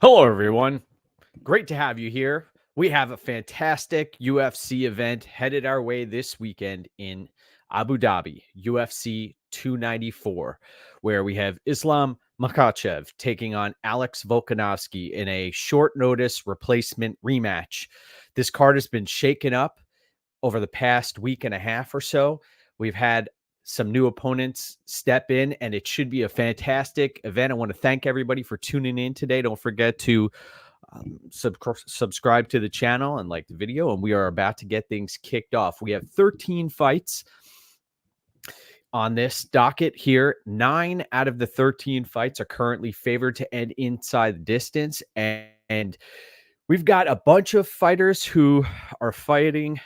Hello, everyone. Great to have you here. We have a fantastic UFC event headed our way this weekend in Abu Dhabi, UFC 294, where we have Islam Makhachev taking on Alex-Volkanovski in a short notice replacement rematch. This card has been shaken up over the past week and a half or so. We've had some new opponents step in, and it should be a fantastic event. I want to thank everybody for tuning in today. Don't forget to subscribe to the channel and like the video, and we are about to get things kicked off. We have 13 fights on this docket here. 9 out of the 13 fights are currently favored to end inside the distance, and we've got a bunch of fighters who are fighting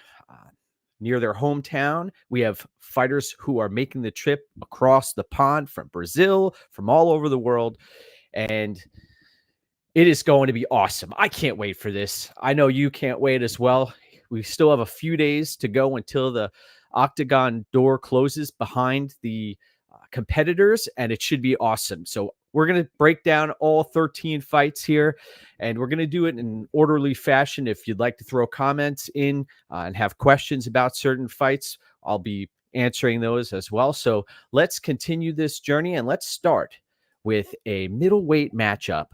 near their hometown. We have fighters who are making the trip across the pond from Brazil, from all over the world, and it is going to be awesome. I can't wait for this. I know you can't wait as well. We still have a few days to go until the octagon door closes behind the competitors, and it should be awesome. So we're going to break down all 13 fights here, and we're going to do it in an orderly fashion. If you'd like to throw comments in and have questions about certain fights, I'll be answering those as well. So let's continue this journey, and let's start with a middleweight matchup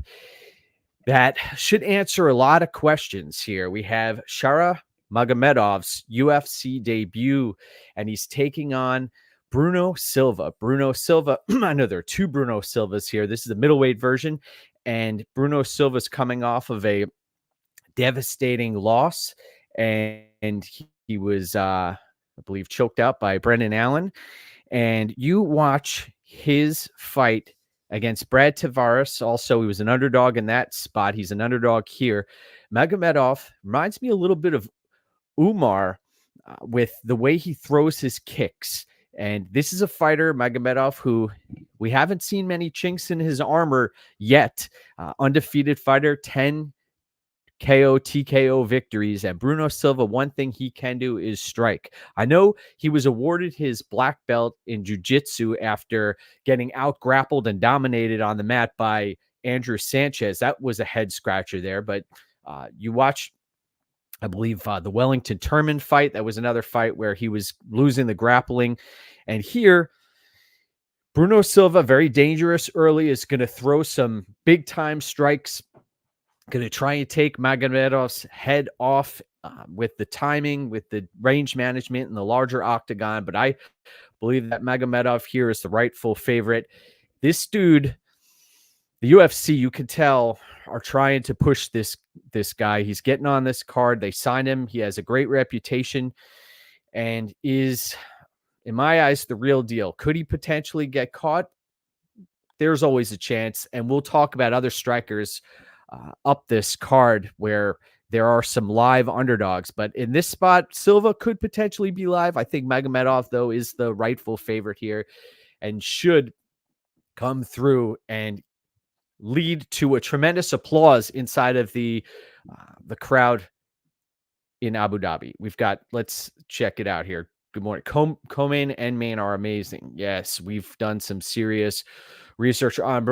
that should answer a lot of questions here. We have Shara Magomedov's UFC debut, and he's taking on Bruno Silva. Bruno Silva, I know there are two Bruno Silvas here. This is the middleweight version, and Bruno Silva's coming off of a devastating loss, and he was, I believe, choked out by Brendan Allen. And you watch his fight against Brad Tavares. Also, he was an underdog in that spot. He's an underdog here. Magomedov reminds me a little bit of Umar with the way he throws his kicks. And this is a fighter, Magomedov, who we haven't seen many chinks in his armor yet. Undefeated fighter, 10 KO, TKO victories. And Bruno Silva, one thing he can do is strike. I know he was awarded his black belt in jiu-jitsu after getting out-grappled and dominated on the mat by Andrew Sanchez. That was a head-scratcher there. But you watch, I believe, the Wellington Turman fight. That was another fight where he was losing the grappling. And here, Bruno Silva, very dangerous early, is going to throw some big-time strikes, going to try and take Magomedov's head off with the timing, with the range management and the larger octagon. But I believe that Magomedov here is the rightful favorite. This dude, the UFC, you can tell, are trying to push this guy. He's getting on this card. They signed him. He has a great reputation and is, in my eyes, the real deal. Could he potentially get caught? There's always a chance. And we'll talk about other strikers up this card where there are some live underdogs. But in this spot, Silva could potentially be live. I think Magomedov, though, is the rightful favorite here and should come through and lead to a tremendous applause inside of the crowd in Abu Dhabi. We've got, let's check it out here. Good morning. Co-main and main are amazing. Yes, we've done some serious research on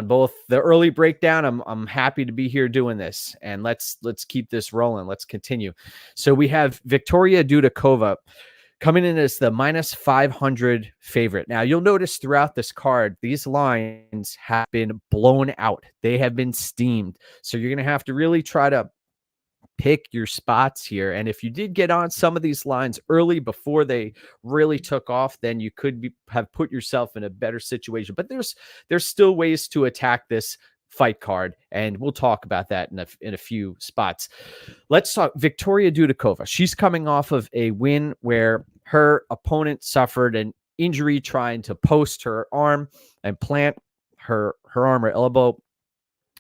both. The early breakdown, I'm happy to be here doing this, and let's keep this rolling. Let's continue. So we have Frey-Dudakova coming in as the minus 500 favorite. Now, you'll notice throughout this card, these lines have been blown out. They have been steamed. So you're going to have to really try to pick your spots here. And if you did get on some of these lines early before they really took off, then you could have put yourself in a better situation. But there's still ways to attack this fight card, and we'll talk about that in a few spots. Let's talk Frey-Dudakova. She's coming off of a win where her opponent suffered an injury trying to post her arm and plant her arm or elbow.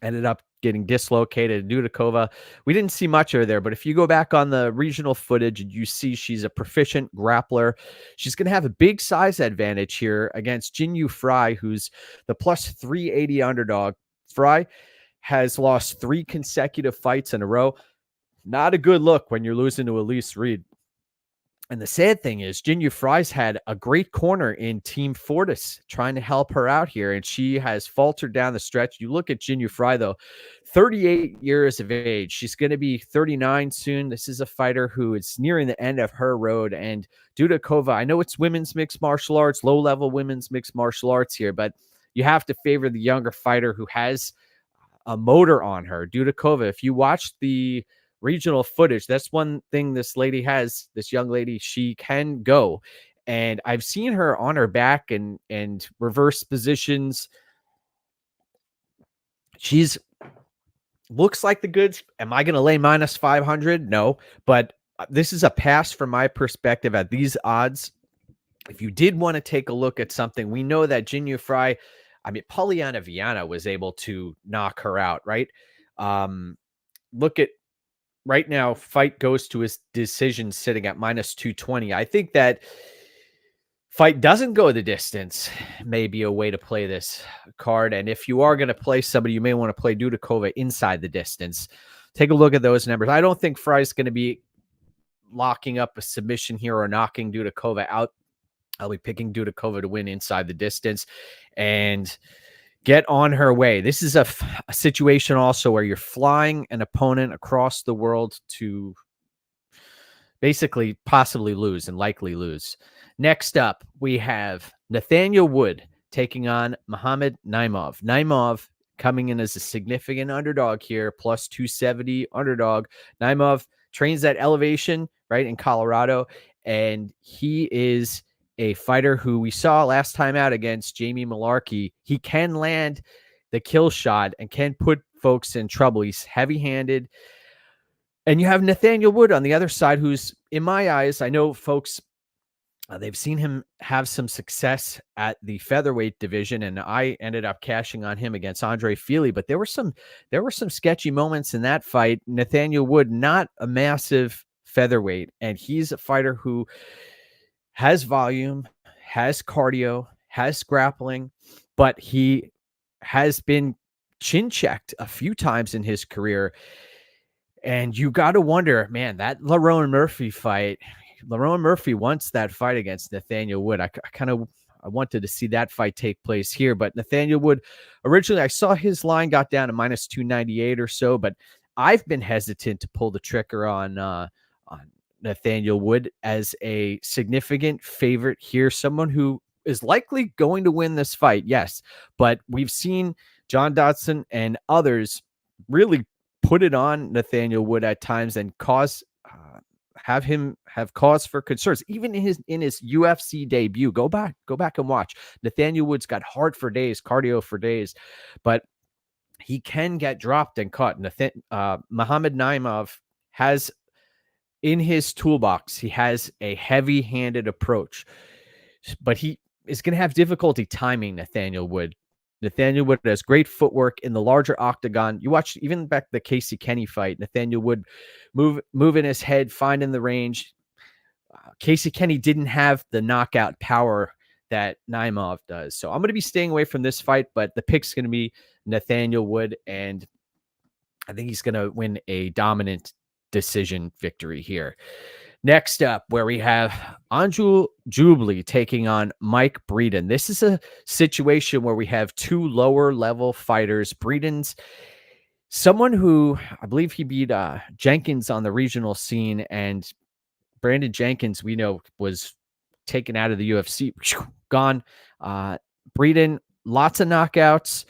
Ended up getting dislocated. Dudakova, we didn't see much of her there, but if you go back on the regional footage, you see she's a proficient grappler. She's going to have a big size advantage here against Jinh Frey, who's the plus 380 underdog. Frey has lost 3 consecutive fights in a row. Not a good look when you're losing to Elise Reed. And the sad thing is, Jinya Frey's had a great corner in Team Fortis trying to help her out here, and she has faltered down the stretch. You look at Jinya Frey, though, 38 years of age. She's going to be 39 soon. This is a fighter who is nearing the end of her road. And Dudakova, I know it's women's mixed martial arts, low-level women's mixed martial arts here, but you have to favor the younger fighter who has a motor on her. Dudakova, if you watch the regional footage, that's one thing this lady has, this young lady, she can go. And I've seen her on her back and reverse positions. She's looks like the goods. Am I going to lay minus 500? No, but this is a pass from my perspective at these odds. If you did want to take a look at something, we know that Jinya Frey, I mean, Polyana Viana was able to knock her out, right? Look at right now, fight goes to his decision sitting at minus 220. I think that fight doesn't go the distance may be a way to play this card. And if you are going to play somebody, you may want to play Dudakova inside the distance. Take a look at those numbers. I don't think Frey's going to be locking up a submission here or knocking Dudakova out. I'll be picking Dudakova to win inside the distance and get on her way. This is a situation also where you're flying an opponent across the world to basically possibly lose and likely lose. Next up, we have Nathaniel Wood taking on Magomedov-Naimov. Naimov coming in as a significant underdog here, plus 270 underdog. Naimov trains at Elevation, right, in Colorado, and he is a fighter who we saw last time out against Jamie Malarkey. He can land the kill shot and can put folks in trouble. He's heavy-handed. And you have Nathaniel Wood on the other side, who's, in my eyes, I know folks, they've seen him have some success at the featherweight division, and I ended up cashing on him against Andre Fili, but there were some sketchy moments in that fight. Nathaniel Wood, not a massive featherweight, and he's a fighter who has volume, has cardio, has grappling, but he has been chin checked a few times in his career. And you got to wonder, man, that Lerone Murphy fight, Lerone Murphy wants that fight against Nathaniel Wood. I wanted to see that fight take place here, but Nathaniel Wood, originally I saw his line got down to minus 298 or so, but I've been hesitant to pull the trigger on Nathaniel Wood as a significant favorite here, someone who is likely going to win this fight, yes, but we've seen John Dodson and others really put it on Nathaniel Wood at times and have him have cause for concerns. Even in his UFC debut, go back and watch. Nathaniel Wood's got heart for days, cardio for days, but he can get dropped and caught. Magomedov-Naimov has in his toolbox, he has a heavy-handed approach, but he is going to have difficulty timing Nathaniel Wood. Nathaniel Wood has great footwork in the larger octagon. You watch even back the Casey Kenny fight, Nathaniel Wood moving his head, finding the range. Casey Kenny didn't have the knockout power that Naimov does. So I'm going to be staying away from this fight, but the pick's going to be Nathaniel Wood, and I think he's going to win a dominant decision victory here. Next up, where we have Anju Jubli taking on Mike Breeden. This is a situation where we have two lower level fighters. Breeden's someone who I believe he beat Jenkins on the regional scene, and Brandon Jenkins, we know, was taken out of the UFC, gone. Breeden, lots of knockouts,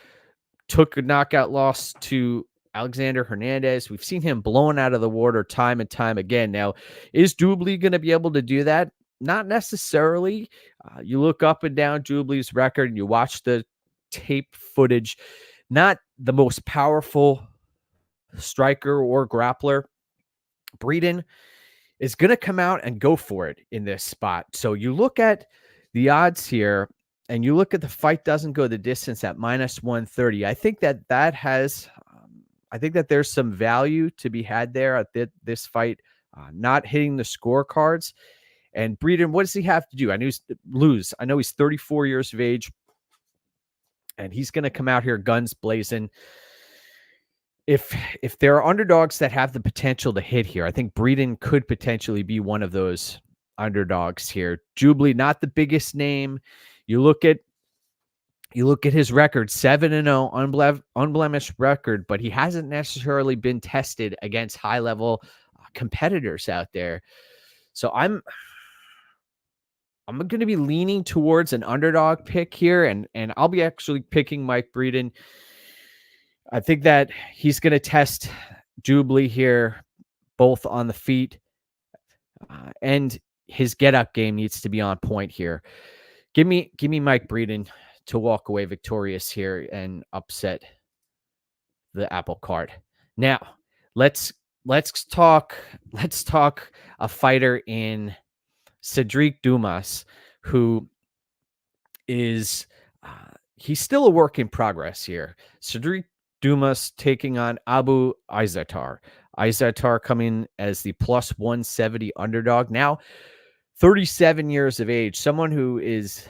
took a knockout loss to Alexander Hernandez. We've seen him blown out of the water time and time again. Now, is Jubli going to be able to do that? Not necessarily. You look up and down Jubli's record and you watch the tape footage. Not the most powerful striker or grappler. Breeden is going to come out and go for it in this spot. So you look at the odds here and you look at the fight doesn't go the distance at minus 130. I think that has... I think that there's some value to be had there at this fight, not hitting the scorecards. And Breeden, what does he have to do? I know he's 34 years of age, and he's going to come out here guns blazing. If there are underdogs that have the potential to hit here, I think Breeden could potentially be one of those underdogs here. Jubli, not the biggest name. You look at his record, 7-0, unblemished record, but he hasn't necessarily been tested against high-level competitors out there. So I'm going to be leaning towards an underdog pick here, and I'll be actually picking Mike Breeden. I think that he's going to test Jubli here, both on the feet, and his get-up game needs to be on point here. Give me Mike Breeden to walk away victorious here and upset the apple cart. Now, let's talk a fighter in Cedric Dumas, who is he's still a work in progress here. Cedric Dumas taking on Azaitar. Azaitar coming as the plus 170 underdog. Now, 37 years of age, someone who is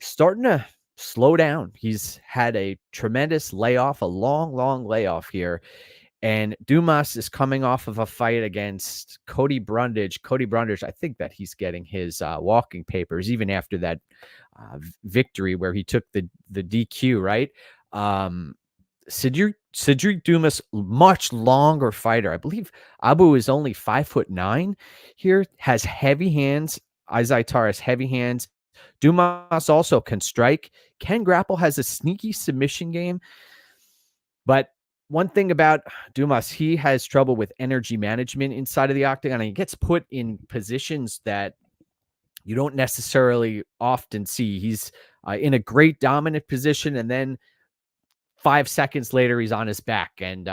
starting to slow down. He's had a tremendous layoff, a long layoff here. And Dumas is coming off of a fight against Cody Brundage. Cody Brundage, I think that he's getting his walking papers even after that victory where he took the DQ, right? Cedric Dumas, much longer fighter. I believe Abu is only 5'9" here, has heavy hands. Azaitar has heavy hands. Dumas also can strike, can grapple, has a sneaky submission game. But one thing about Dumas, he has trouble with energy management inside of the octagon. And he gets put in positions that you don't necessarily often see. He's in a great dominant position, and then 5 seconds later, he's on his back, and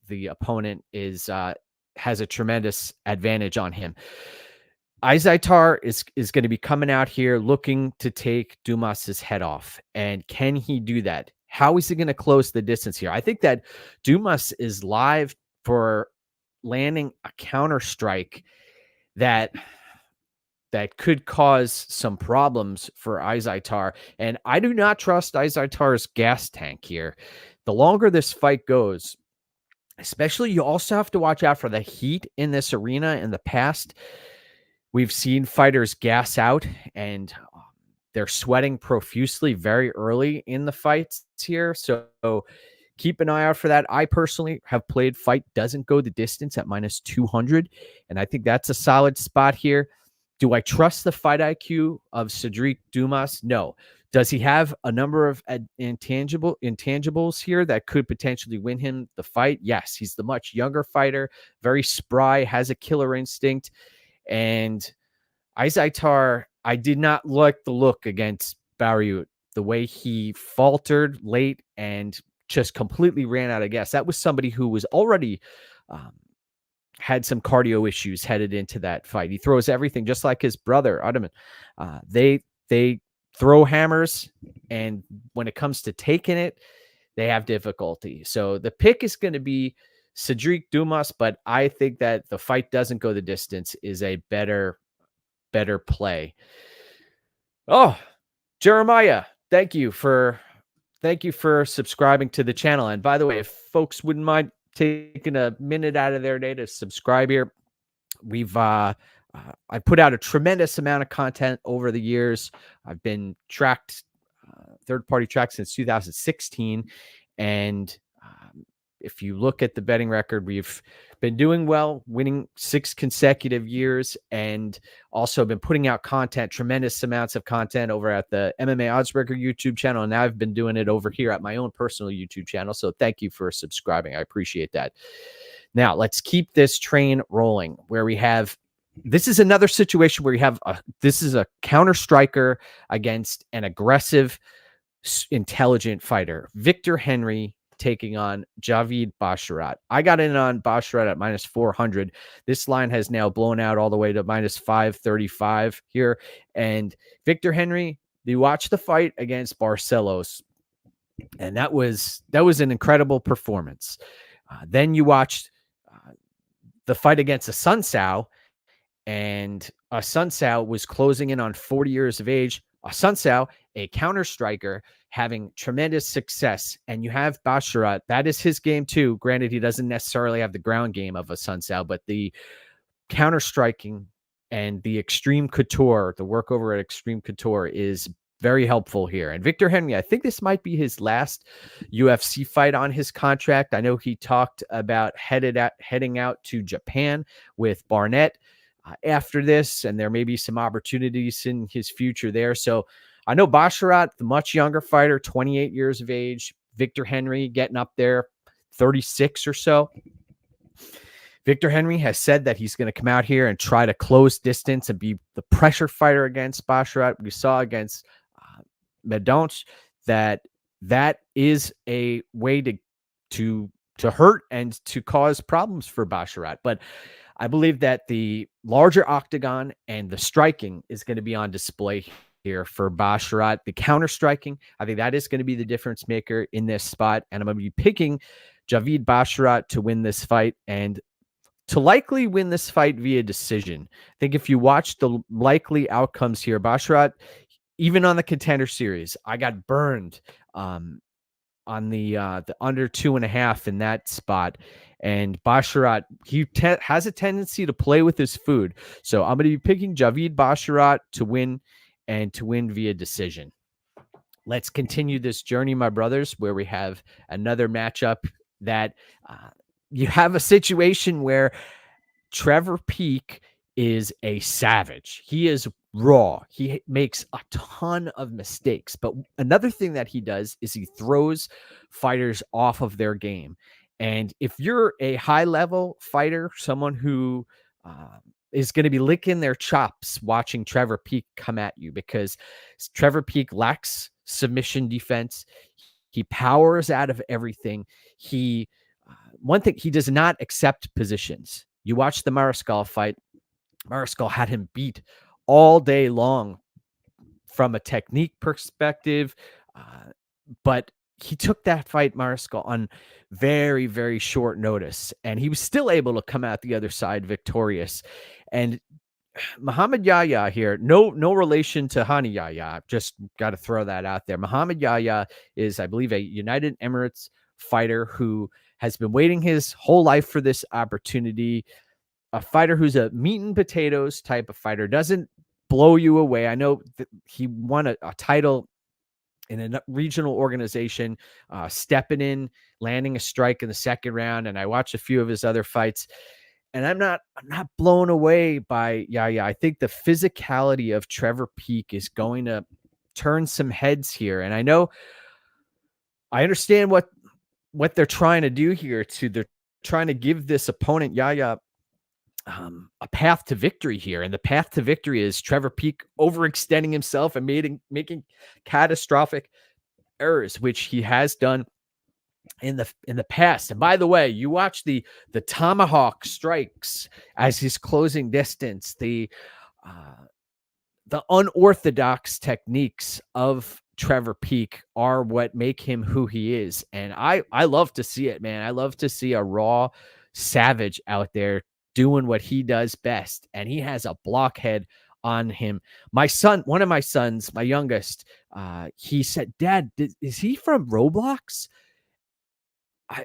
the opponent has a tremendous advantage on him. Azaitar is going to be coming out here looking to take Dumas's head off. And can he do that? How is he going to close the distance here? I think that Dumas is live for landing a counter strike that could cause some problems for Azaitar. And I do not trust Azaitar's gas tank here. The longer this fight goes, especially, you also have to watch out for the heat in this arena. In the past, we've seen fighters gas out and they're sweating profusely very early in the fights here. So keep an eye out for that. I personally have played fight doesn't go the distance at minus 200. And I think that's a solid spot here. Do I trust the fight IQ of Cedric Dumas? No. Does he have a number of intangibles here that could potentially win him the fight? Yes. He's the much younger fighter, very spry, has a killer instinct. And Azaitar, I did not like the look against Barriot, the way he faltered late and just completely ran out of gas. That was somebody who was already had some cardio issues headed into that fight. He throws everything just like his brother, Ottoman. They throw hammers, and when it comes to taking it, they have difficulty. So the pick is going to be Cedric Dumas, but I think that the fight doesn't go the distance is a better play. Oh, Jeremiah, thank you for subscribing to the channel. And by the way, if folks wouldn't mind taking a minute out of their day to subscribe here, we've I put out a tremendous amount of content over the years. I've been tracked, third-party tracked since 2016, and if you look at the betting record, we've been doing well, winning 6 consecutive years, and also been putting out content, tremendous amounts of content over at the MMA Oddsbreaker YouTube channel. And now I've been doing it over here at my own personal YouTube channel. So thank you for subscribing. I appreciate that. Now let's keep this train rolling where we have, this is another situation where you have this is a counter striker against an aggressive, intelligent fighter. Victor Henry taking on Javid Basharat. I got in on Basharat at minus 400. This line has now blown out all the way to minus 535 here. And Victor Henry, you watch the fight against Barcelos, and that was an incredible performance. Then you watched the fight against Asuncao, and Asuncao was closing in on 40 years of age. Asuncao, a counter striker, having tremendous success, and you have Basharat. That is his game too. Granted, he doesn't necessarily have the ground game of Asuncao, but the counter striking And the Extreme Couture, the work over at Extreme Couture is very helpful here. And Victor Henry, I think this might be his last UFC fight on his contract. I know he talked about heading out to Japan with Barnett after this, and there may be some opportunities in his future there. So I know Basharat, the much younger fighter, 28 years of age, Victor Henry getting up there, 36 or so. Victor Henry has said that he's going to come out here and try to close distance and be the pressure fighter against Basharat. We saw against Medonch that is a way to hurt and to cause problems for Basharat. But I believe that the larger octagon and the striking is going to be on display here for Basharat. The counter striking, I think that is going to be the difference maker in this spot. And I'm going to be picking Javid Basharat to win this fight and to likely win this fight via decision. I think if you watch the likely outcomes here, Basharat, even on the Contender Series, I got burned on the under 2.5 in that spot. And Basharat, he has a tendency to play with his food. So I'm going to be picking Javid Basharat to win and to win via decision. Let's continue this journey, my brothers, where we have another matchup that you have a situation where Trevor Peek is a savage. He is raw. He makes a ton of mistakes. But another thing that he does is he throws fighters off of their game. And if you're a high-level fighter, someone who is going to be licking their chops watching Trevor Peek come at you, because Trevor Peek lacks submission defense. He powers out of everything. One thing, he does not accept positions. You watch the Mariscal fight. Mariscal had him beat all day long from a technique perspective, but he took that fight, Mariscal, on very, very short notice, and he was still able to come out the other side victorious. And Muhammad Yahya here, no relation to Hani Yahya. Just got to throw that out there. Muhammad Yahya is, I believe, a United Emirates fighter who has been waiting his whole life for this opportunity. A fighter who's a meat and potatoes type of fighter, doesn't blow you away. I know that he won a title in a regional organization, stepping in, landing a strike in the second round. And I watched a few of his other fights, and I'm not blown away by Yahya. I think the physicality of Trevor Peek is going to turn some heads here. And I understand what they're trying to do here. They're trying to give this opponent, Yahya, a path to victory here. And the path to victory is Trevor Peek overextending himself and making catastrophic errors, which he has done in the past. And by the way, you watch the tomahawk strikes as he's closing distance, the unorthodox techniques of Trevor Peek are what make him who he is. And I love to see it, man. I love to see a raw savage out there doing what he does best. And he has a blockhead on him. My son, one of my sons, my youngest, he said, "Dad, is he from Roblox?"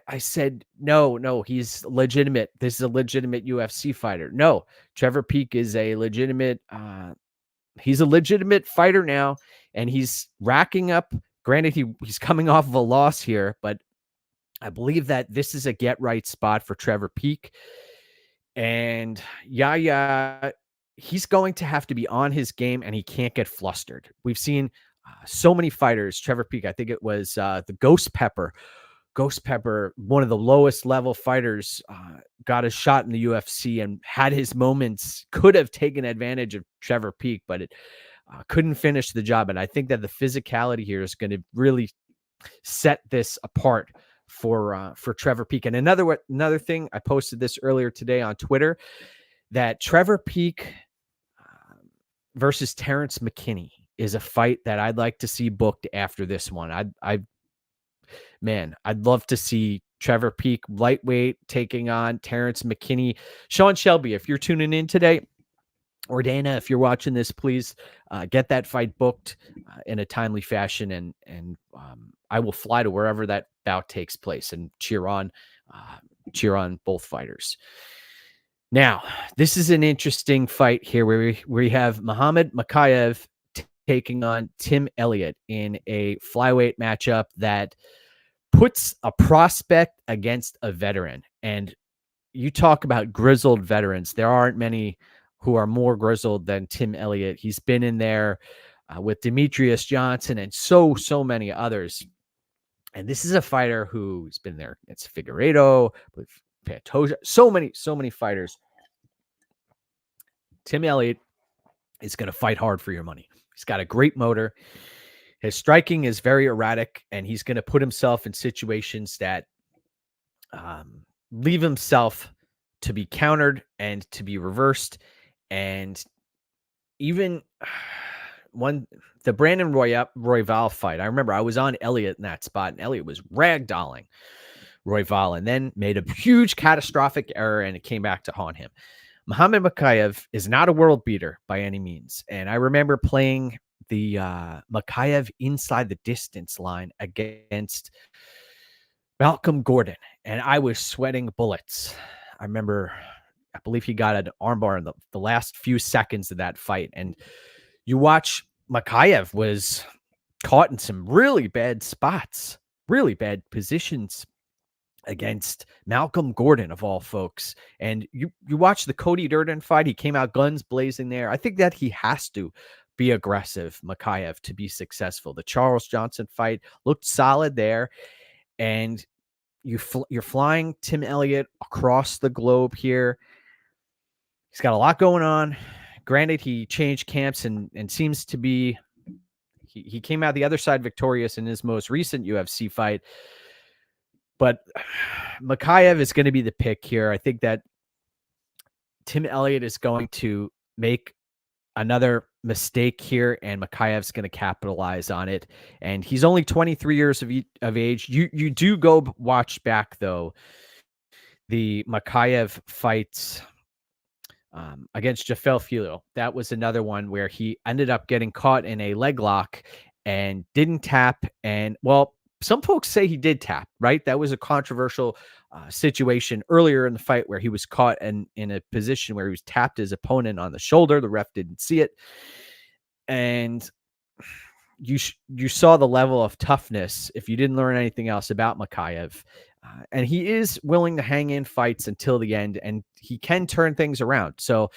I said, no, he's legitimate. This is a legitimate UFC fighter. No, Trevor Peek is a legitimate, he's a legitimate fighter now, and he's racking up. Granted, he's coming off of a loss here, but I believe that this is a get right spot for Trevor Peek. And Yahya, he's going to have to be on his game, and he can't get flustered. We've seen so many fighters. Trevor Peek, I think it was the Ghost Pepper, one of the lowest level fighters, got a shot in the UFC and had his moments, could have taken advantage of Trevor Peek, but it couldn't finish the job. And I think that the physicality here is going to really set this apart for Trevor Peek. And another thing, I posted this earlier today on Twitter, that Trevor Peek versus Terrence McKinney is a fight that I'd like to see booked after this one. I'd love to see Trevor Peek lightweight taking on Terrence McKinney. Sean Shelby, if you're tuning in today, or Dana, if you're watching this, please get that fight booked in a timely fashion, and I will fly to wherever that bout takes place and cheer on both fighters. Now, this is an interesting fight here where we have Magomedov-Mokaev taking on Tim Elliott in a flyweight matchup that puts a prospect against a veteran. And you talk about grizzled veterans. There aren't many who are more grizzled than Tim Elliott. He's been in there with Demetrius Johnson and so many others. And this is a fighter who's been there. It's Figueiredo with Pantoja. So many fighters. Tim Elliott is going to fight hard for your money. He's got a great motor. His striking is very erratic, and he's going to put himself in situations that leave himself to be countered and to be reversed. And even the Brandon Royval fight, I remember I was on Elliott in that spot, and Elliott was ragdolling Royval and then made a huge catastrophic error, and it came back to haunt him. Magomedov-Mokaev is not a world beater by any means. And I remember playing the Mokaev inside the distance line against Malcolm Gordon, and I was sweating bullets. I believe he got an armbar in the last few seconds of that fight. And you watch, Mokaev was caught in some really bad spots, really bad positions against Malcolm Gordon, of all folks. And you watch the Cody Durden fight. He came out guns blazing there. I think that he has to be aggressive, Mokaev, to be successful. The Charles Johnson fight looked solid there. And you're flying Tim Elliott across the globe here. He's got a lot going on. Granted, he changed camps and seems to be, he came out the other side victorious in his most recent UFC fight. But Mokaev is going to be the pick here. I think that Tim Elliott is going to make another mistake here, and Mokaev's going to capitalize on it. And he's only 23 years of age. You do go watch back, though, the Mokaev fights against Jafel Filho. That was another one where he ended up getting caught in a leg lock and didn't tap. And, well, some folks say he did tap, right? That was a controversial situation earlier in the fight where he was caught in a position where he was tapped his opponent on the shoulder. The ref didn't see it. And you saw the level of toughness if you didn't learn anything else about Mokaev. And he is willing to hang in fights until the end, and he can turn things around. So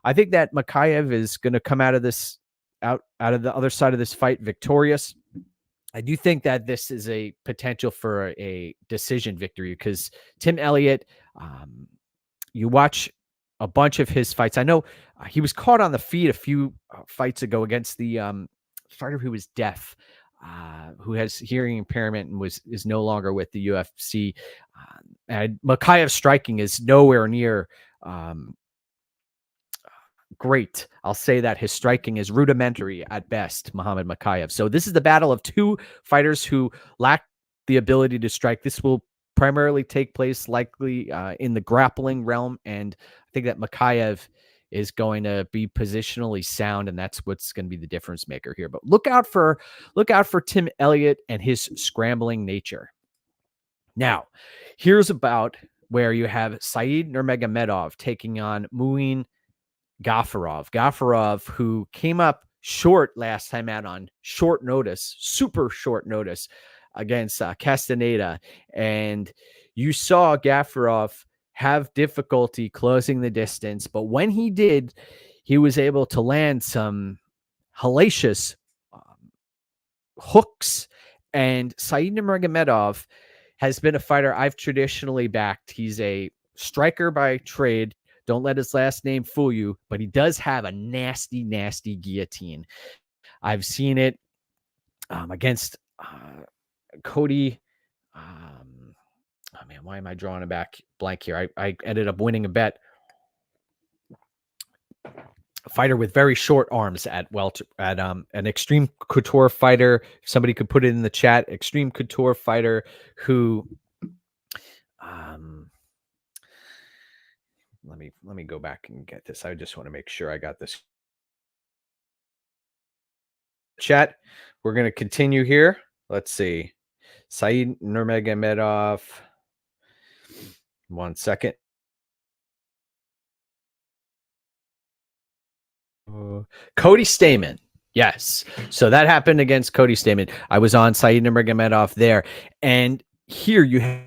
I think that Mokaev is going to come out of this, out of the other side of this fight victorious. I do think that this is a potential for a decision victory because Tim Elliott, you watch a bunch of his fights. I know he was caught on the feet a few fights ago against the fighter who was deaf, who has hearing impairment and is no longer with the UFC. And Mokaev's striking is nowhere near great. I'll say that his striking is rudimentary at best, Magomedov-Mokaev. So this is the battle of two fighters who lack the ability to strike. This will primarily take place likely in the grappling realm, and I think that Mokaev is going to be positionally sound, and that's what's going to be the difference maker here. But look out for Tim Elliott and his scrambling nature. Now, here's about where you have Said Nurmagomedov taking on Muin Gafurov. Gafurov, who came up short last time out on short notice, super short notice against Castaneda. And you saw Gafurov have difficulty closing the distance. But when he did, he was able to land some hellacious hooks. And Said Nurmagomedov has been a fighter I've traditionally backed. He's a striker by trade. Don't let his last name fool you, but he does have a nasty, nasty guillotine. I've seen it against Cody. Oh man, why am I drawing a blank here? I ended up winning a bet. A fighter with very short arms at an Extreme Couture fighter. If somebody could put it in the chat. Extreme Couture fighter who let me go back and get this. I just want to make sure I got this. Chat. We're going to continue here. Let's see. Said Nurmagomedov. 1 second. Cody Stamann. Yes. So that happened against Cody Stamann. I was on Said Nurmagomedov there. And here you have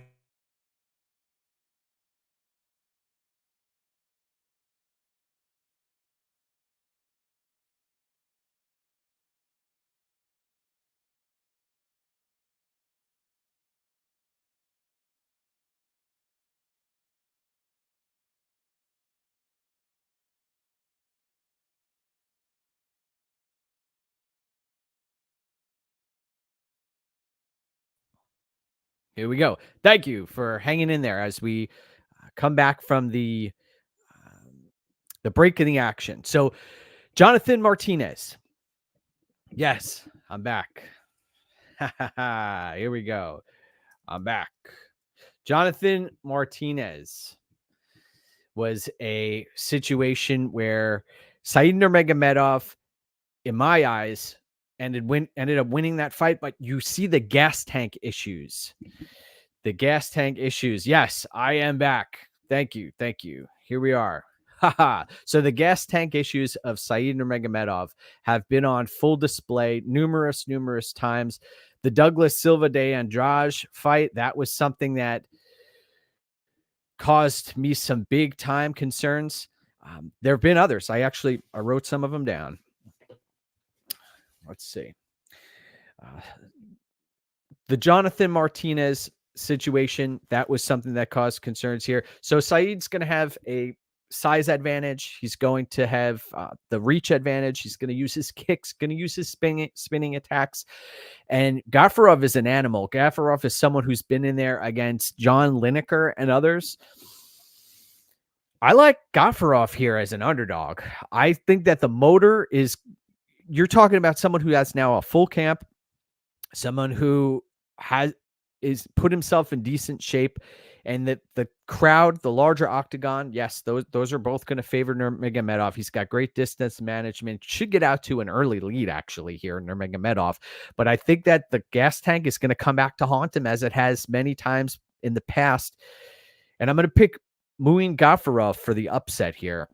here we go. Thank you for hanging in there as we come back from the break in the action. So Jonathan Martinez. Yes, I'm back. Here we go. I'm back. Jonathan Martinez was a situation where Said Nurmagomedov, in my eyes, ended up winning that fight. But you see the gas tank issues. The gas tank issues. Yes, I am back. Thank you. Thank you. Here we are. So the gas tank issues of Said Nurmagomedov have been on full display numerous times. The Douglas Silva de Andrade fight, that was something that caused me some big time concerns. There have been others. I wrote some of them down. Let's see. The Jonathan Martinez situation, that was something that caused concerns here. So Said's going to have a size advantage. He's going to have the reach advantage. He's going to use his kicks, going to use his spinning attacks. And Gafurov is an animal. Gafurov is someone who's been in there against John Lineker and others. I like Gafurov here as an underdog. I think that the motor is, you're talking about someone who has now a full camp, someone who is put himself in decent shape, and that the crowd, the larger octagon, yes, those are both going to favor Nurmagomedov. He's got great distance management, should get out to an early lead actually here, Nurmagomedov. But I think that the gas tank is going to come back to haunt him as it has many times in the past. And I'm going to pick Muin Gafurov for the upset here.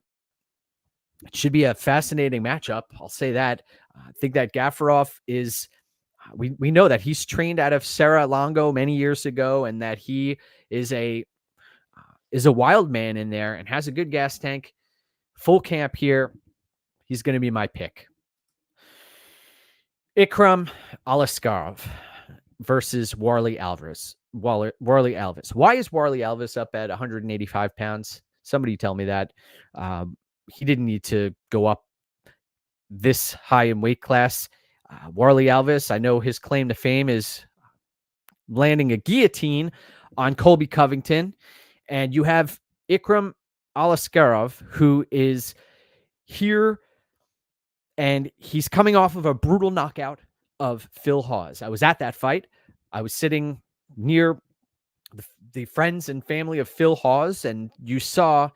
It should be a fascinating matchup. I'll say that. I think that Gafurov is, we know that he's trained out of Serra-Longo many years ago, and that he is a wild man in there and has a good gas tank. Full camp here. He's going to be my pick. Ikram Aliskerov versus Warlley Alves. Warlley Alves. Why is Warlley Alves up at 185 pounds? Somebody tell me that. He didn't need to go up this high in weight class. Warlley Alves, I know his claim to fame is landing a guillotine on Colby Covington. And you have Ikram Aliskerov, who is here, and he's coming off of a brutal knockout of Phil Hawes. I was at that fight. I was sitting near the friends and family of Phil Hawes, and you saw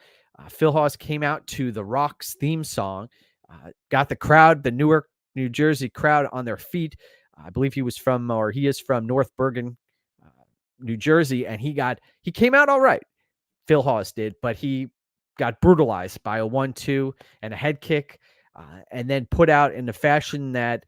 Phil Hawes came out to the Rock's theme song, got the crowd, the Newark, New Jersey crowd on their feet. I believe he is from North Bergen, New Jersey, and he came out all right. Phil Hawes did, but he got brutalized by a 1-2 and a head kick, and then put out in the fashion that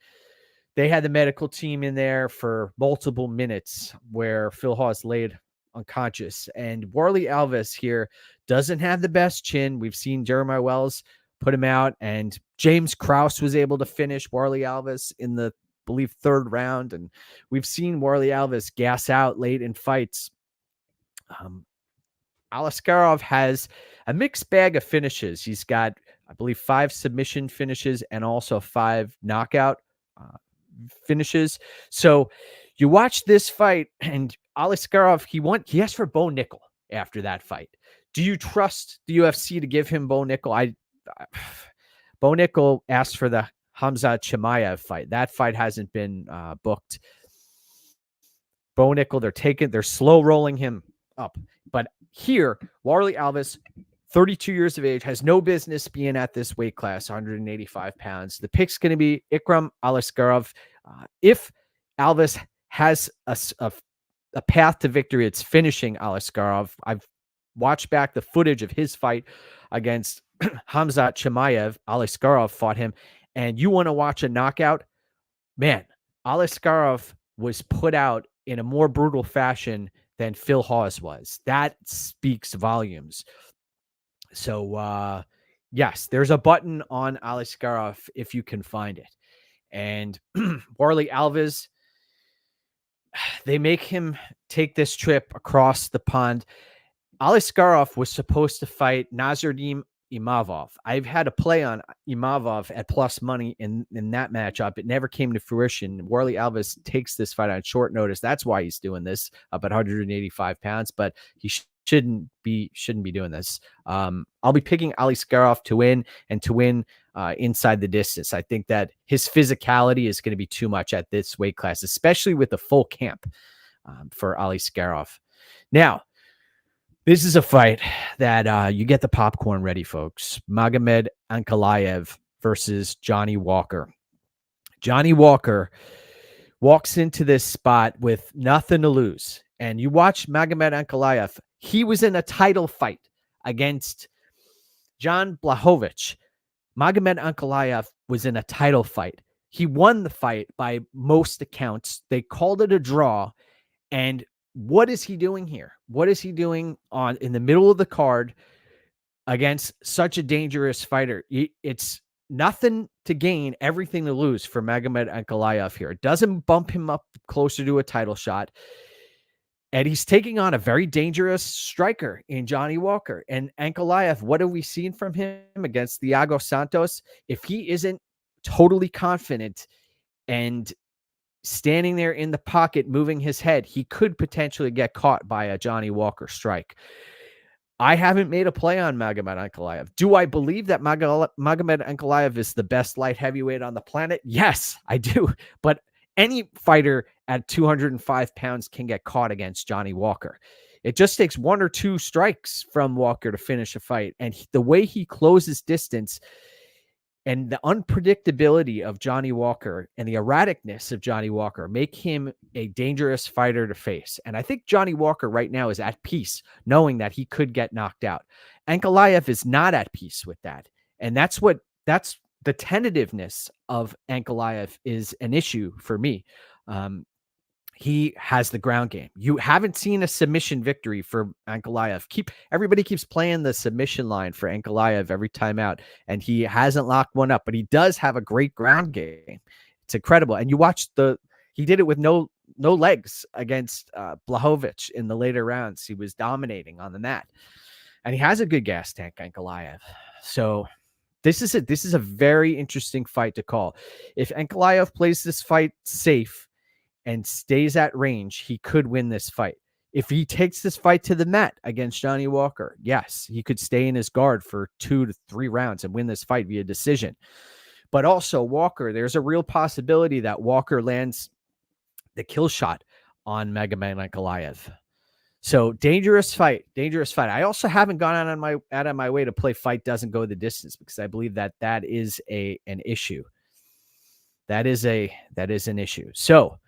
they had the medical team in there for multiple minutes where Phil Hawes laid unconscious. And Warlley Alves here doesn't have the best chin. We've seen Jeremiah Wells put him out, and James Krause was able to finish Warlley Alves in the, I believe, third round. And we've seen Warlley Alves gas out late in fights. Aliskerov has a mixed bag of finishes. He's got, I believe, 5 submission finishes and also 5 knockout finishes. So you watch this fight, and Aliskerov, he asked for Bo Nickel after that fight. Do you trust the UFC to give him Bo Nickel? Bo Nickel asked for the Hamzat-Chimaev fight. That fight hasn't been booked. Bo Nickel, they're slow rolling him up. But here, Warlley Alves, 32 years of age, has no business being at this weight class, 185 pounds. The pick's going to be Ikram Aliskerov. If Alves has a path to victory, it's finishing Aliskerov. I've watched back the footage of his fight against Hamzat-Chimaev, Aliskerov fought him, and you want to watch a knockout? Man, Aliskerov was put out in a more brutal fashion than Phil Hawes was. That speaks volumes. So, yes, there's a button on Aliskerov if you can find it. And Warlley-Alves, they make him take this trip across the pond. Aliskerov was supposed to fight Nazardym Imavov. I've had a play on Imavov at plus money in that matchup. It never came to fruition. Warlley-Alves takes this fight on short notice. That's why he's doing this up at 185 pounds, but he shouldn't be doing this. I'll be picking Aliskerov to win and to win inside the distance. I think that his physicality is going to be too much at this weight class, especially with the full camp for Aliskerov. Now, this is a fight that you get the popcorn ready, folks. Magomed-Ankalaev versus Johnny Walker. Johnny Walker walks into this spot with nothing to lose. And you watch Magomed-Ankalaev. He was in a title fight against Jan Blachowicz. Magomed-Ankalaev was in a title fight. He won the fight by most accounts. They called it a draw. And what is he doing here? What is he doing in the middle of the card against such a dangerous fighter? It's nothing to gain, everything to lose for Magomed-Ankalaev here. It doesn't bump him up closer to a title shot. And he's taking on a very dangerous striker in Johnny Walker. And Ankalaev, what have we seen from him against Thiago Santos? If he isn't totally confident and standing there in the pocket, moving his head, he could potentially get caught by a Johnny Walker strike. I haven't made a play on Magomed-Ankalaev. Do I believe that Magomed-Ankalaev is the best light heavyweight on the planet? Yes, I do. But any fighter at 205 pounds can get caught against Johnny Walker. It just takes one or two strikes from Walker to finish a fight. And the way he closes distance and the unpredictability of Johnny Walker and the erraticness of Johnny Walker make him a dangerous fighter to face. And I think Johnny Walker right now is at peace, knowing that he could get knocked out. Ankalaev is not at peace with that. And that's the tentativeness of Ankalaev is an issue for me. He has the ground game. You haven't seen a submission victory for Ankalaev. Everybody keeps playing the submission line for Ankalaev every time out, and he hasn't locked one up, but he does have a great ground game. It's incredible. And you watch he did it with no legs against Blachowicz in the later rounds. He was dominating on the mat, and he has a good gas tank, Ankalaev. So this is a very interesting fight to call. If Ankalaev plays this fight safe and stays at range, he could win this fight. If he takes this fight to the mat against Johnny Walker, yes, he could stay in his guard for 2 to 3 rounds and win this fight via decision. But also Walker, there's a real possibility that Walker lands the kill shot on Magomed-Ankalaev. So dangerous fight. I also haven't gone out of my way to play fight doesn't go the distance, because I believe that is an issue. That is an issue. So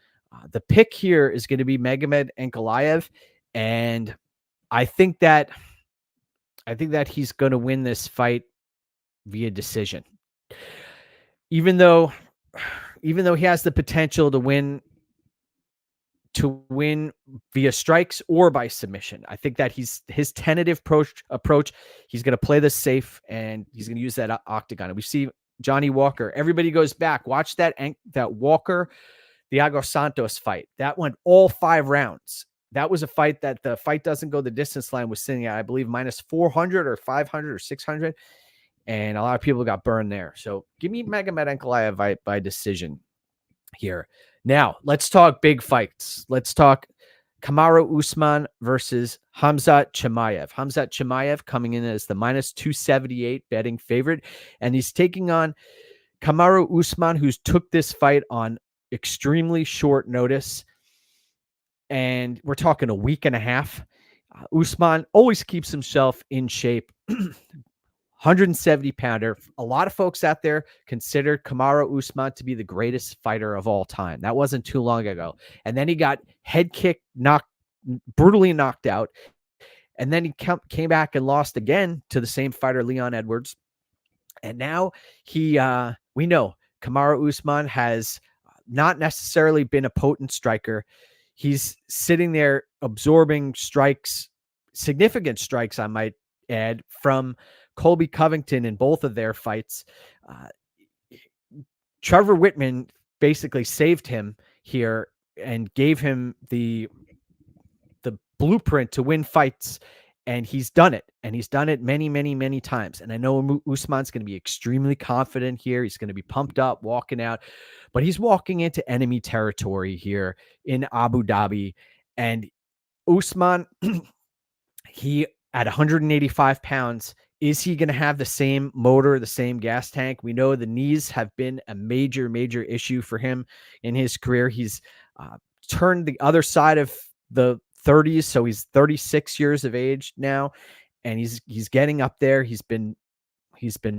the pick here is going to be Magomed-Ankalaev, and I think that he's going to win this fight via decision. Even though he has the potential to win via strikes or by submission, I think that his tentative approach. He's going to play this safe, and he's going to use that octagon. And we see Johnny Walker. Everybody goes back. Watch that Walker Thiago Santos fight. That went all 5 rounds. That was a fight that the fight doesn't go the distance line was sitting at, I believe, minus 400 or 500 or 600. And a lot of people got burned there. So give me Magomed-Ankalaev by decision here. Now, let's talk big fights. Let's talk Kamaru Usman versus Hamzat-Chimaev. Hamzat-Chimaev coming in as the minus 278 betting favorite. And he's taking on Kamaru Usman, who's took this fight on extremely short notice. And we're talking a week and a half. Usman always keeps himself in shape. 170 pounder. A lot of folks out there consider Kamaru Usman to be the greatest fighter of all time. That wasn't too long ago. And then he got head kicked, brutally knocked out. And then he came back and lost again to the same fighter, Leon Edwards. And now we know Kamaru Usman has not necessarily been a potent striker. He's sitting there absorbing strikes, significant strikes, I might add, from Colby Covington in both of their fights. Trevor Whitman basically saved him here and gave him the blueprint to win fights, and he's done it. And he's done it many, many, many times. And I know Usman's going to be extremely confident here. He's going to be pumped up walking out, but he's walking into enemy territory here in Abu Dhabi. And Usman, he at 185 pounds, is he going to have the same motor, the same gas tank? We know the knees have been a major, major issue for him in his career. He's turned the other side of the 30s, so he's 36 years of age now, and he's getting up there. He's been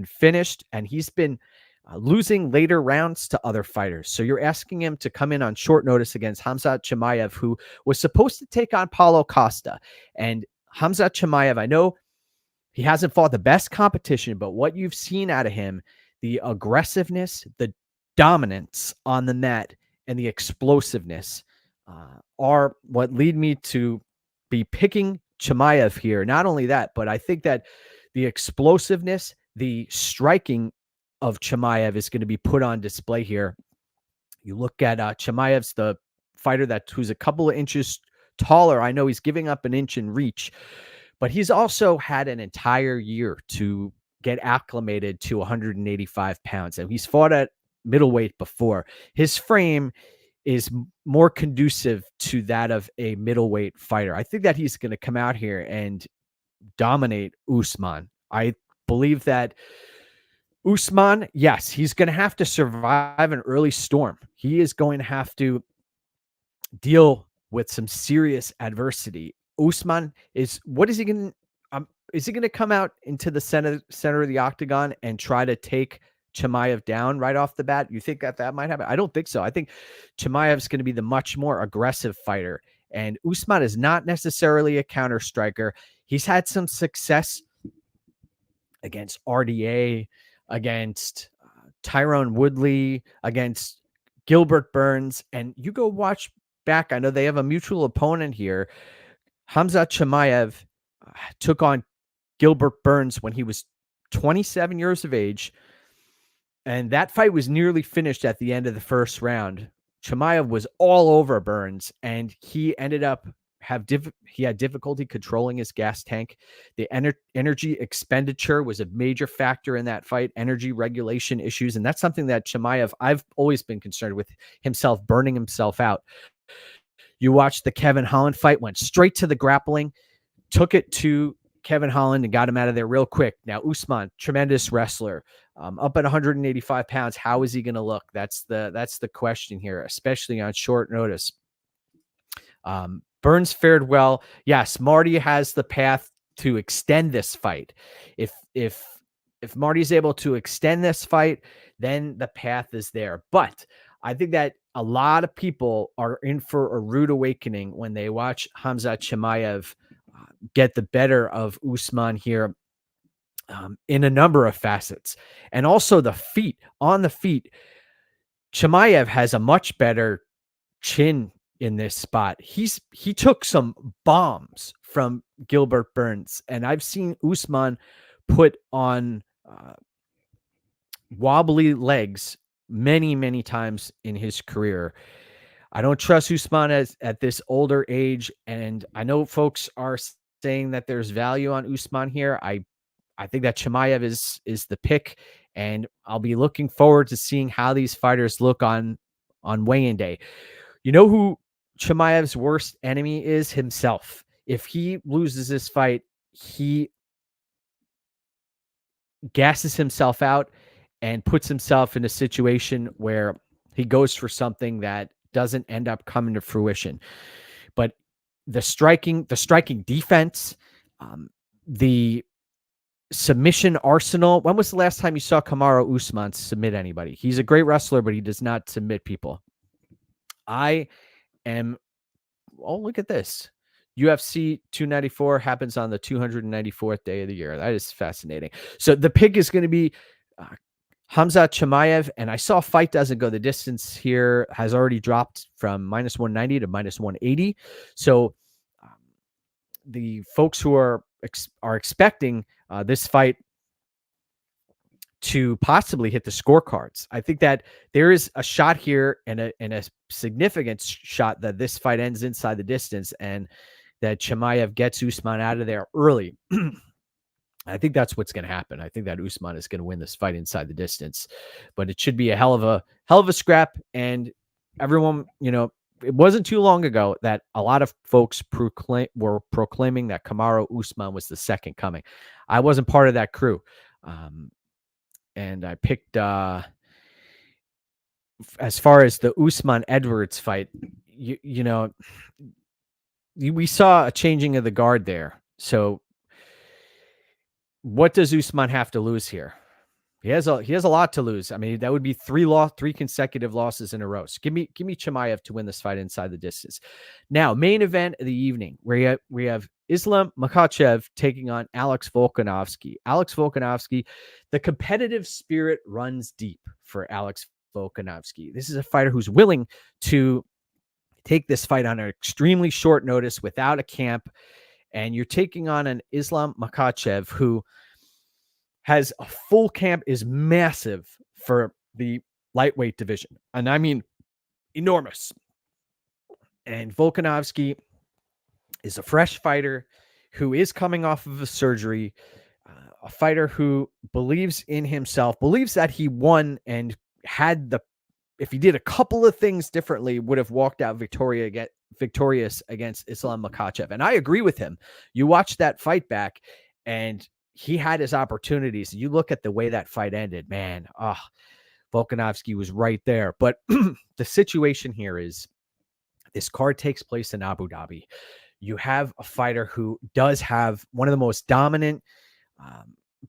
finished, and he's been losing later rounds to other fighters. So you're asking him to come in on short notice against Hamzat-Chimaev, who was supposed to take on Paulo Costa. And Hamzat-Chimaev, I know he hasn't fought the best competition, but what you've seen out of him, the aggressiveness, the dominance on the mat, and the explosiveness are what lead me to be picking Chimaev here. Not only that, but I think that the explosiveness, the striking of Chimaev is going to be put on display here. You look at Chimaev's the fighter who's a couple of inches taller. I know he's giving up an inch in reach, but he's also had an entire year to get acclimated to 185 pounds. And he's fought at middleweight before. His frame is more conducive to that of a middleweight fighter. I think that he's going to come out here and dominate Usman. I believe that Usman, yes, he's going to have to survive an early storm. He is going to have to deal with some serious adversity. Usman is he going to come out into the center of the octagon and try to take Chimaev down right off the bat? You think that might happen? I don't think so. I think Chimaev's going to be the much more aggressive fighter, and Usman is not necessarily a counter striker. He's had some success against RDA, against Tyrone Woodley, against Gilbert Burns, and you go watch back. I know they have a mutual opponent here. Hamzat-Chimaev took on Gilbert Burns when he was 27 years of age, and that fight was nearly finished at the end of the first round. Chimaev was all over Burns, and he ended up he had difficulty controlling his gas tank. The energy expenditure was a major factor in that fight, energy regulation issues, and that's something that Chimaev, I've always been concerned with, himself burning himself out. You watch the Kevin Holland fight, went straight to the grappling, took it to Kevin Holland and got him out of there real quick. Now, Usman, tremendous wrestler, up at 185 pounds. How is he going to look? That's the question here, especially on short notice. Burns fared well. Yes, Marty has the path to extend this fight. If Marty's able to extend this fight, then the path is there. But I think that a lot of people are in for a rude awakening when they watch Hamzat-Chimaev get the better of Usman here in a number of facets. And also the feet. On the feet, Chimaev has a much better chin in this spot. He took some bombs from Gilbert Burns, and I've seen Usman put on wobbly legs many, many times in his career. I don't trust Usman at this older age, and I know folks are saying that there's value on Usman here. I think that Chimaev is the pick, and I'll be looking forward to seeing how these fighters look on weigh-in day. You know who Chimaev's worst enemy is? Himself. If he loses this fight, he gasses himself out and puts himself in a situation where he goes for something that doesn't end up coming to fruition. But the striking defense, the submission arsenal. When was the last time you saw Kamaru Usman submit anybody? He's a great wrestler, but he does not submit people. Look at this. UFC 294 happens on the 294th day of the year. That is fascinating. So the pick is going to be Hamza-Chimaev, and I saw Fight Doesn't Go the Distance here, has already dropped from -190 to -180. So the folks who are expecting this fight to possibly hit the scorecards. I think that there is a shot here and a significant shot that this fight ends inside the distance and that Chimaev gets Usman out of there early. I think that's what's going to happen. I think that Usman is going to win this fight inside the distance, but it should be a hell of a scrap. And everyone, it wasn't too long ago that a lot of folks were proclaiming that Kamaru Usman was the second coming. I wasn't part of that crew. And I picked, as far as the Usman Edwards fight, we saw a changing of the guard there. So what does Usman have to lose here? He has a lot to lose. I mean, that would be three consecutive losses in a row. So give me Chimaev to win this fight inside the distance. Now, main event of the evening, where we have Islam Makhachev taking on Alex-Volkanovski. Alex-Volkanovski, the competitive spirit runs deep for Alex-Volkanovski. This is a fighter who's willing to take this fight on an extremely short notice without a camp. And you're taking on an Islam Makhachev who has a full camp, is massive for the lightweight division. And I mean, enormous. And Volkanovski is a fresh fighter who is coming off of a surgery, a fighter who believes in himself, believes that he won and had if he did a couple of things differently, would have walked out victorious against Islam Makhachev. And I agree with him. You watch that fight back and he had his opportunities. You look at the way that fight ended, man. Volkanovski was right there. But the situation here is this card takes place in Abu Dhabi. You have a fighter who does have one of the most dominant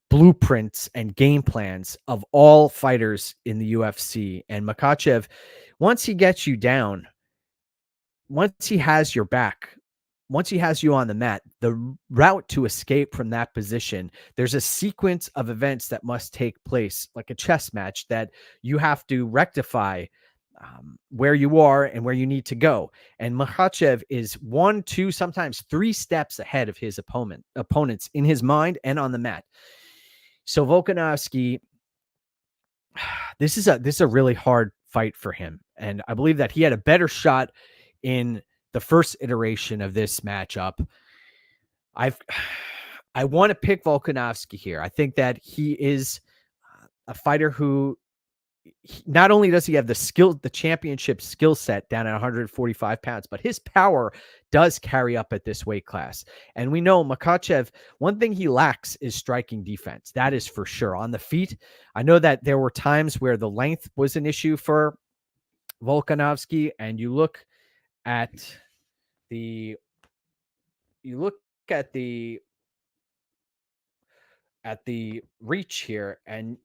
blueprints and game plans of all fighters in the UFC. And Makhachev, once he gets you down, once he has your back, once he has you on the mat, the route to escape from that position, there's a sequence of events that must take place, like a chess match, that you have to rectify where you are and where you need to go. And Makhachev is 1, 2, sometimes 3 steps ahead of his opponents in his mind and on the mat. So Volkanovski, this is a really hard fight for him. And I believe that he had a better shot in the first iteration of this matchup. I want to pick Volkanovski here. I think that he is a fighter who not only does he have the championship skill set down at 145 pounds, but his power does carry up at this weight class. And we know Makhachev, one thing he lacks is striking defense. That is for sure. On the feet, I know that there were times where the length was an issue for Volkanovski, and you look at the reach here, and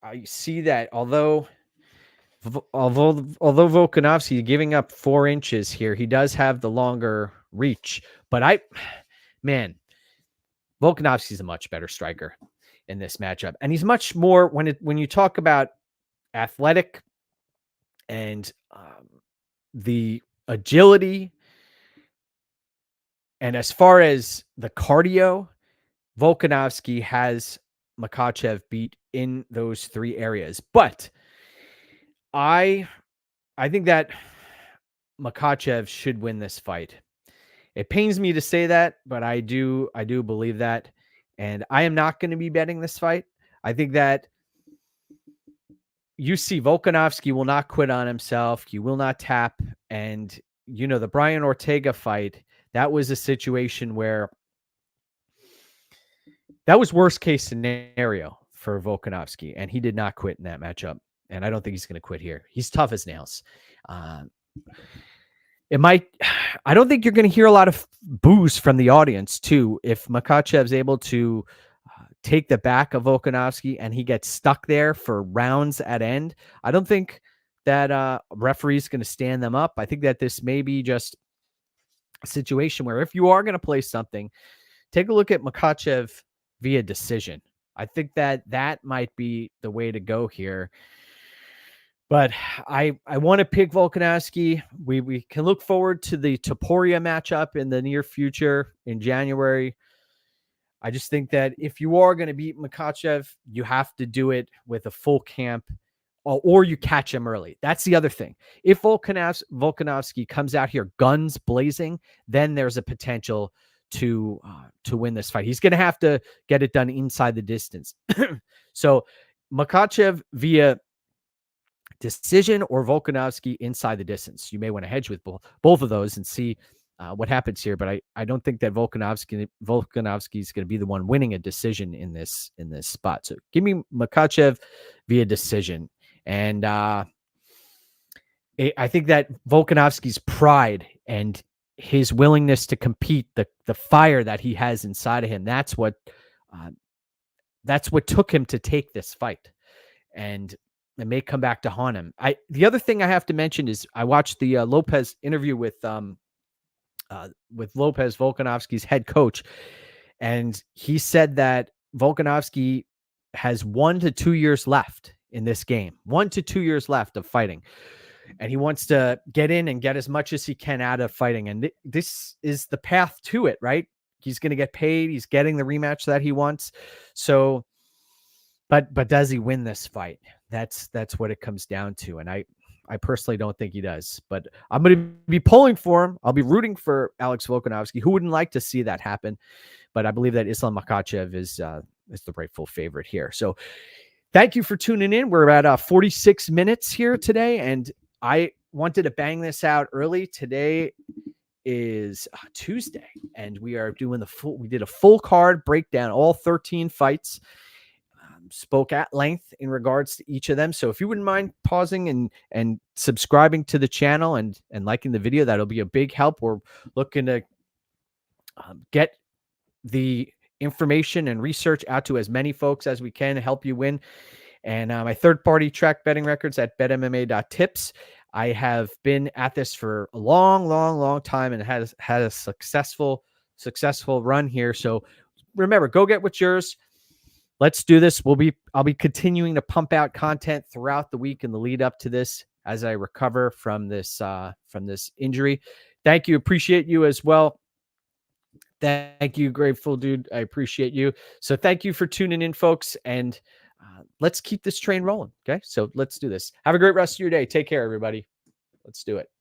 I see that although Volkanovski giving up 4 inches here, he does have the longer reach. But Volkanovski's a much better striker in this matchup, and he's much more when you talk about athletic and the agility, and as far as the cardio, Volkanovski has Makhachev beat in those 3 areas. But I think that Makhachev should win this fight. It pains me to say that, but I do believe that. And I am not going to be betting this fight. I think that you see Volkanovski will not quit on himself. He will not tap. And, the Brian Ortega fight, that was a situation where that was worst case scenario for Volkanovski, and he did not quit in that matchup. And I don't think he's going to quit here. He's tough as nails. I don't think you're going to hear a lot of boos from the audience too if Makhachev's able to take the back of Volkanovski and he gets stuck there for rounds at end. I don't think that referee's going to stand them up. I think that this may be just a situation where if you are going to play something, take a look at Makhachev via decision. I think that might be the way to go here. But I want to pick Volkanovski. We can look forward to the Topuria matchup in the near future in January. I just think that if you are going to beat Makhachev, you have to do it with a full camp, or you catch him early. That's the other thing. If Volkanovski comes out here guns blazing, then there's a potential to win this fight. He's going to have to get it done inside the distance. So Makhachev via decision or Volkanovski inside the distance. You may want to hedge with both of those and see what happens here. But I don't think that Volkanovski is going to be the one winning a decision in this spot. So give me Makhachev via decision. And I think that Volkanovski's pride and his willingness to compete, the fire that he has inside of him, that's what took him to take this fight. And it may come back to haunt him. The other thing I have to mention is I watched the Lopez interview with Lopez, Volkanovski's head coach, and he said that Volkanovski has 1 to 2 years left in this game, 1 to 2 years left of fighting, and he wants to get in and get as much as he can out of fighting. And this is the path to it, right? He's going to get paid. He's getting the rematch that he wants. So, but does he win this fight? That's what it comes down to. And I personally don't think he does, but I'm going to be pulling for him. I'll be rooting for Alex Volkanovski. Who wouldn't like to see that happen? But I believe that Islam Makhachev is the rightful favorite here. So thank you for tuning in. We're at 46 minutes here today, and I wanted to bang this out early. Today is Tuesday, and we are doing we did a full card breakdown, all 13 fights. Spoke at length in regards to each of them. So if you wouldn't mind pausing and subscribing to the channel and liking the video, that'll be a big help. We're looking to get the information and research out to as many folks as we can to help you win. And my third-party track betting records at betmma.tips. I have been at this for a long time and has had a successful run here. So remember, go get what's yours. Let's do this. I'll be continuing to pump out content throughout the week in the lead up to this as I recover from this injury. Thank you. Appreciate you as well. Thank you, Grateful Dude. I appreciate you. So thank you for tuning in, folks. And let's keep this train rolling. Okay. So let's do this. Have a great rest of your day. Take care, everybody. Let's do it.